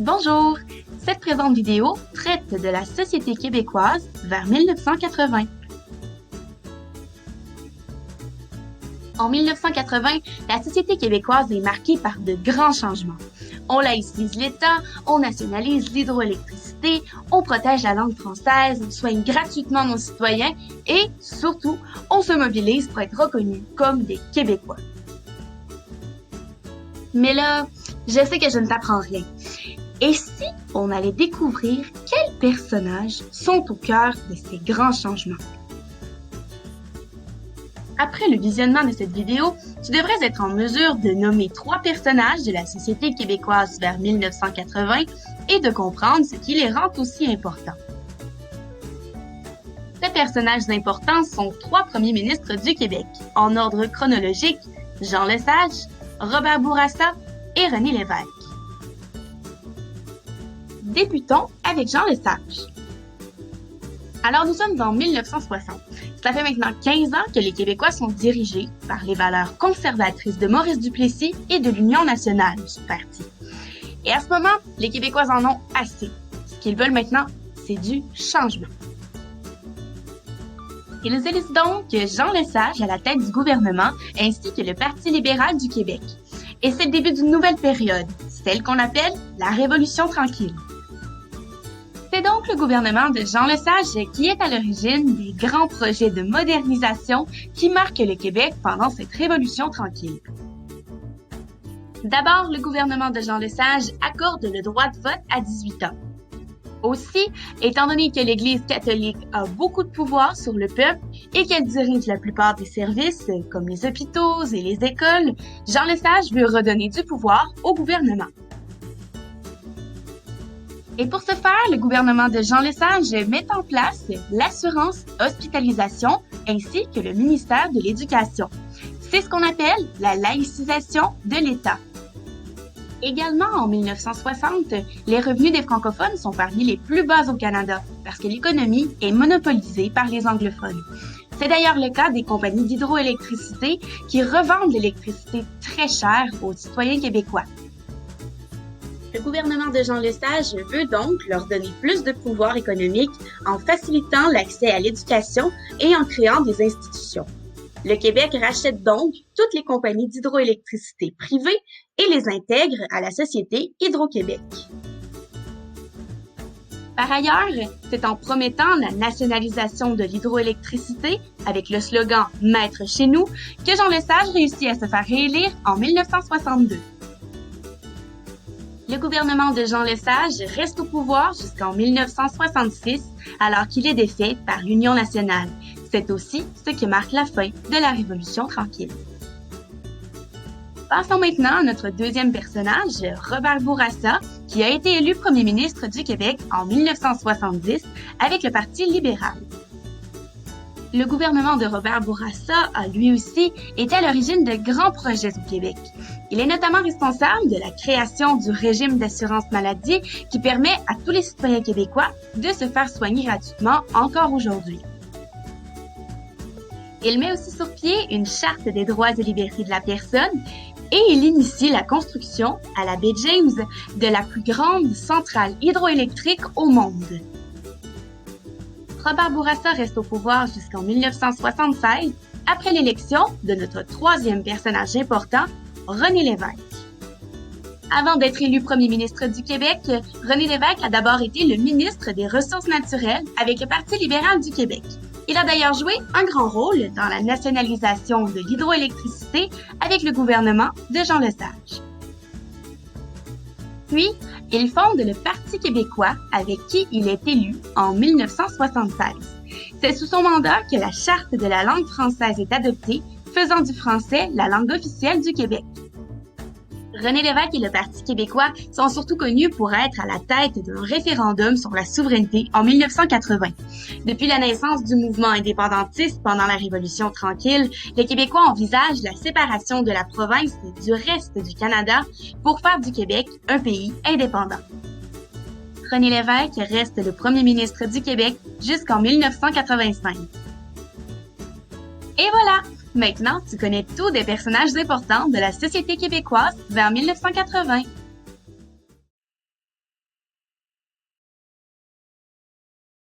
Bonjour! Cette présente vidéo traite de la société québécoise vers 1980. En 1980, la société québécoise est marquée par de grands changements. On laïcise l'État, on nationalise l'hydroélectricité, on protège la langue française, on soigne gratuitement nos citoyens et, surtout, on se mobilise pour être reconnus comme des Québécois. Mais là, je sais que je ne t'apprends rien. Et si on allait découvrir quels personnages sont au cœur de ces grands changements? Après le visionnement de cette vidéo, tu devrais être en mesure de nommer 3 personnages de la société québécoise vers 1980 et de comprendre ce qui les rend aussi importants. Ces personnages importants sont 3 premiers ministres du Québec, en ordre chronologique, Jean Lesage, Robert Bourassa et René Lévesque. Débutons avec Jean Lesage. Alors nous sommes en 1960. Ça fait maintenant 15 ans que les Québécois sont dirigés par les valeurs conservatrices de Maurice Duplessis et de l'Union nationale, son parti. Et à ce moment, les Québécois en ont assez. Ce qu'ils veulent maintenant, c'est du changement. Ils élisent donc Jean Lesage à la tête du gouvernement ainsi que le Parti libéral du Québec. Et c'est le début d'une nouvelle période, celle qu'on appelle la Révolution tranquille. C'est donc le gouvernement de Jean Lesage qui est à l'origine des grands projets de modernisation qui marquent le Québec pendant cette Révolution tranquille. D'abord, le gouvernement de Jean Lesage accorde le droit de vote à 18 ans. Aussi, étant donné que l'Église catholique a beaucoup de pouvoir sur le peuple et qu'elle dirige la plupart des services, comme les hôpitaux et les écoles, Jean Lesage veut redonner du pouvoir au gouvernement. Et pour ce faire, le gouvernement de Jean Lesage met en place l'assurance hospitalisation ainsi que le ministère de l'Éducation. C'est ce qu'on appelle la laïcisation de l'État. Également, en 1960, les revenus des francophones sont parmi les plus bas au Canada parce que l'économie est monopolisée par les anglophones. C'est d'ailleurs le cas des compagnies d'hydroélectricité qui revendent l'électricité très chère aux citoyens québécois. Le gouvernement de Jean Lesage veut donc leur donner plus de pouvoir économique en facilitant l'accès à l'éducation et en créant des institutions. Le Québec rachète donc toutes les compagnies d'hydroélectricité privées et les intègre à la société Hydro-Québec. Par ailleurs, c'est en promettant la nationalisation de l'hydroélectricité avec le slogan « Maître chez nous » que Jean Lesage réussit à se faire réélire en 1962. Le gouvernement de Jean Lesage reste au pouvoir jusqu'en 1966, alors qu'il est défait par l'Union nationale. C'est aussi ce qui marque la fin de la Révolution tranquille. Passons maintenant à notre deuxième personnage, Robert Bourassa, qui a été élu premier ministre du Québec en 1970 avec le Parti libéral. Le gouvernement de Robert Bourassa a lui aussi été à l'origine de grands projets au Québec. Il est notamment responsable de la création du régime d'assurance maladie qui permet à tous les citoyens québécois de se faire soigner gratuitement encore aujourd'hui. Il met aussi sur pied une charte des droits et libertés de la personne et il initie la construction à la baie James de la plus grande centrale hydroélectrique au monde. Robert Bourassa reste au pouvoir jusqu'en 1976, après l'élection de notre troisième personnage important, René Lévesque. Avant d'être élu premier ministre du Québec, René Lévesque a d'abord été le ministre des Ressources naturelles avec le Parti libéral du Québec. Il a d'ailleurs joué un grand rôle dans la nationalisation de l'hydroélectricité avec le gouvernement de Jean Lesage. Puis, il fonde le Parti québécois avec qui il est élu en 1976. C'est sous son mandat que la Charte de la langue française est adoptée, faisant du français la langue officielle du Québec. René Lévesque et le Parti québécois sont surtout connus pour être à la tête d'un référendum sur la souveraineté en 1980. Depuis la naissance du mouvement indépendantiste pendant la Révolution tranquille, les Québécois envisagent la séparation de la province du reste du Canada pour faire du Québec un pays indépendant. René Lévesque reste le premier ministre du Québec jusqu'en 1985. Et voilà! Maintenant, tu connais tous des personnages importants de la société québécoise vers 1980.